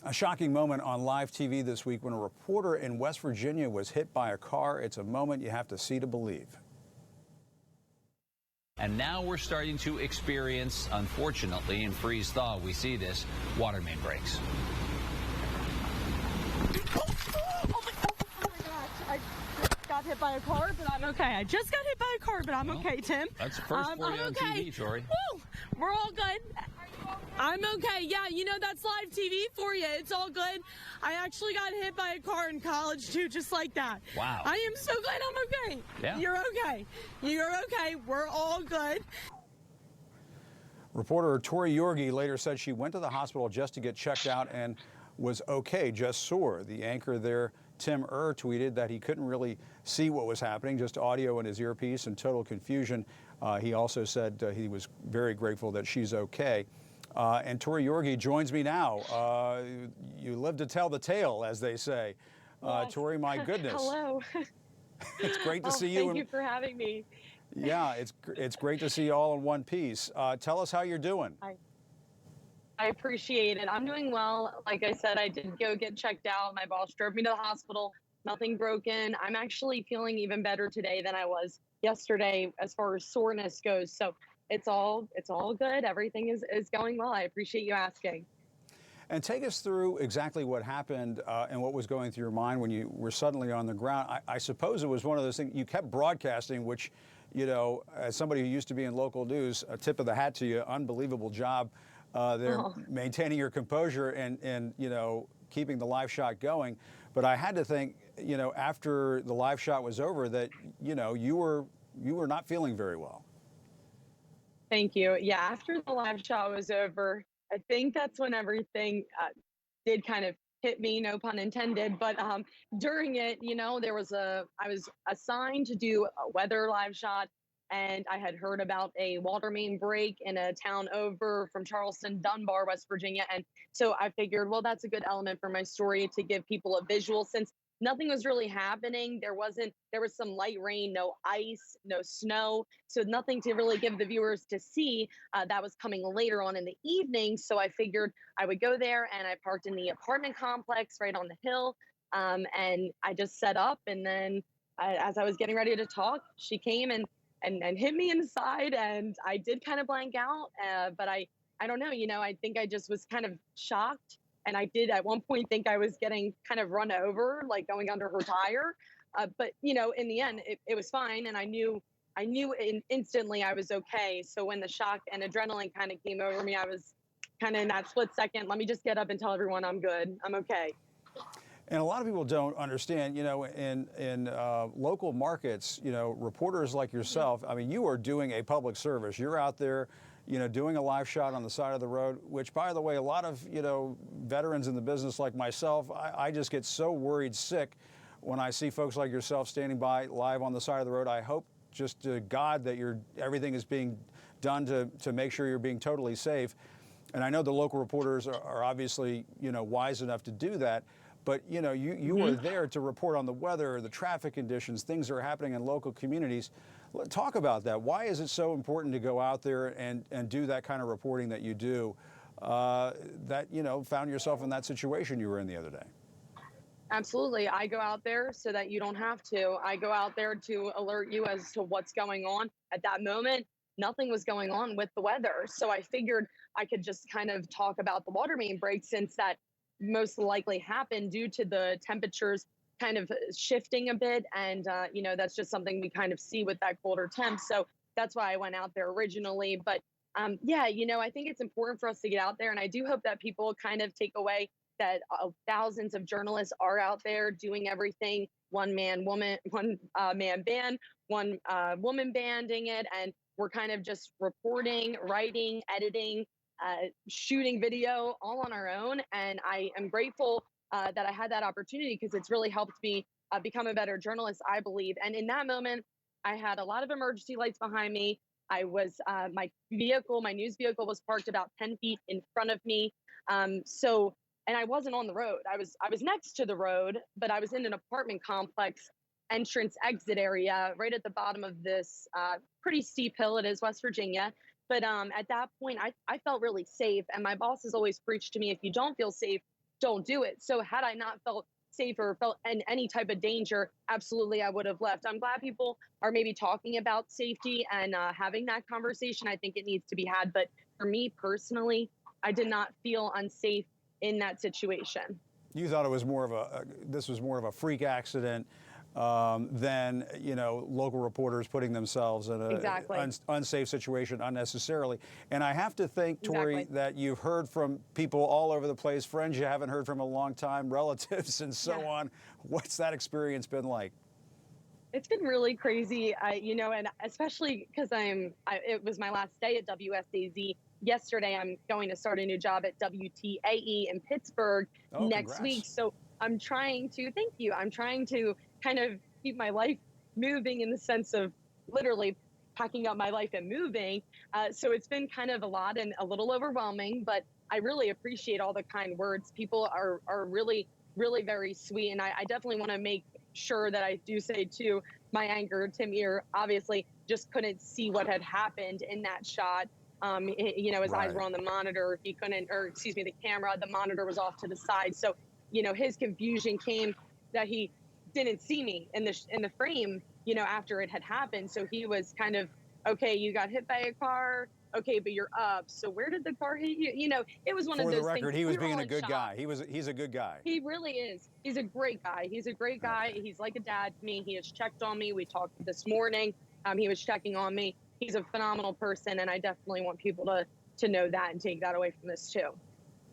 A shocking moment on live TV this week when a reporter in West Virginia was hit by a car. It's a moment you have to see to believe. And now we're starting to experience, unfortunately, in freeze thaw, we see this, water main breaks. I just got hit by a car, but I'm okay. I just got hit by a car, but I'm okay, Tim. That's the first for you on okay. TV, Tori. Woo! We're all good. I'm okay. Yeah, you know, that's live TV for you. It's all good. I actually got hit by a car in college, too, just like that. Wow. I am so glad I'm okay. Yeah. You're okay. You're okay. We're all good. Reporter Tori Yorgi later said she went to the hospital just to get checked out and was okay, just sore. The anchor there, Tim tweeted that he couldn't really see what was happening, just audio in his earpiece and total confusion. He also said he was very grateful that she's okay. And Tori Yorgi joins me now. You live to tell the tale, as they say. Yes. Tori, my goodness. Hello. It's great to see you. Thank you for having me. Yeah, it's great to see you all in one piece. Tell us how you're doing. I appreciate it. I'm doing well. Like I said, I did go get checked out. My boss drove me to the hospital. Nothing broken. I'm actually feeling even better today than I was yesterday as far as soreness goes. So it's all good. Everything is going well. I appreciate you asking. And take us through exactly what happened and what was going through your mind when you were suddenly on the ground. I suppose it was one of those things, you kept broadcasting, which, you know, as somebody who used to be in local news, a tip of the hat to you, unbelievable job there, maintaining your composure and, you know, keeping the live shot going. But I had to think, you know, after the live shot was over that, you know, you were not feeling very well. Thank you. Yeah, after the live shot was over, I think that's when everything did kind of hit me, no pun intended. But during it, you know, I was assigned to do a weather live shot, and I had heard about a water main break in a town over from Charleston, Dunbar, West Virginia. And so I figured, well, that's a good element for my story to give people a visual since nothing was really happening. There was some light rain, no ice, no snow. So nothing to really give the viewers to see. That was coming later on in the evening. So I figured I would go there, and I parked in the apartment complex right on the hill. And I just set up. And then as I was getting ready to talk, she came and hit me in the side. And I did kind of blank out. But I don't know, you know, I think I just was kind of shocked. And I did at one point think I was getting kind of run over, like going under her tire. But, you know, in the end, it was fine. And I knew instantly I was okay. So when the shock and adrenaline kind of came over me, I was kind of in that split second, let me just get up and tell everyone I'm good. I'm okay. And a lot of people don't understand, you know, in local markets, you know, reporters like yourself, I mean, you are doing a public service. You're out there, you know, doing a live shot on the side of the road, which, by the way, a lot of, you know, veterans in the business like myself, I just get so worried sick when I see folks like yourself standing by live on the side of the road. I hope just to God that everything is being done to make sure you're being totally safe. And I know the local reporters are obviously, you know, wise enough to do that. But, you know, you were there to report on the weather, the traffic conditions, things that are happening in local communities. Talk about that. Why is it so important to go out there and do that kind of reporting that you do that, you know, found yourself in that situation you were in the other day? Absolutely. I go out there so that you don't have to. I go out there to alert you as to what's going on. At that moment, nothing was going on with the weather. So I figured I could just kind of talk about the water main break since that most likely happened due to the temperatures kind of shifting a bit. And, you know, that's just something we kind of see with that colder temp. So that's why I went out there originally. But yeah, you know, I think it's important for us to get out there. And I do hope that people kind of take away that thousands of journalists are out there doing everything. One man band, one woman banding it. And we're kind of just reporting, writing, editing, shooting video all on our own. And I am grateful that I had that opportunity because it's really helped me become a better journalist, I believe. And in that moment, I had a lot of emergency lights behind me. I was my news vehicle was parked about 10 feet in front of me. And I wasn't on the road. I was next to the road, but I was in an apartment complex entrance exit area right at the bottom of this pretty steep hill. It is West Virginia. But at that point, I felt really safe. And my boss has always preached to me, if you don't feel safe, don't do it. So had I not felt safe or felt in any type of danger, absolutely I would have left. I'm glad people are maybe talking about safety and having that conversation. I think it needs to be had. But for me personally, I did not feel unsafe in that situation. You thought it was more of this was more of a freak accident than, you know, local reporters putting themselves in an unsafe situation unnecessarily. And I have to think, Tori, that you've heard from people all over the place, friends you haven't heard from a long time, relatives and so on. What's that experience been like? It's been really crazy, you know, and especially because it was my last day at WSAZ. Yesterday, I'm going to start a new job at WTAE in Pittsburgh next week. So I'm trying to, thank you, I'm trying to kind of keep my life moving in the sense of literally packing up my life and moving. So it's been kind of a lot and a little overwhelming, but I really appreciate all the kind words. People are really, really very sweet. And I definitely want to make sure that I do say too, my anger, Tamir obviously just couldn't see what had happened in that shot. You know, his eyes were on the monitor. He couldn't, or excuse me, the camera, the monitor was off to the side. So, you know, his confusion came that he didn't see me in the frame, you know, after it had happened. So he was kind of, okay, you got hit by a car. Okay, but you're up. So where did the car hit you? You know, it was one of those things. For the record, he was being a good guy. He's a good guy. He really is. He's a great guy. He's a great guy. Okay. He's like a dad to me. He has checked on me. We talked this morning. He was checking on me. He's a phenomenal person, and I definitely want people to know that and take that away from this too.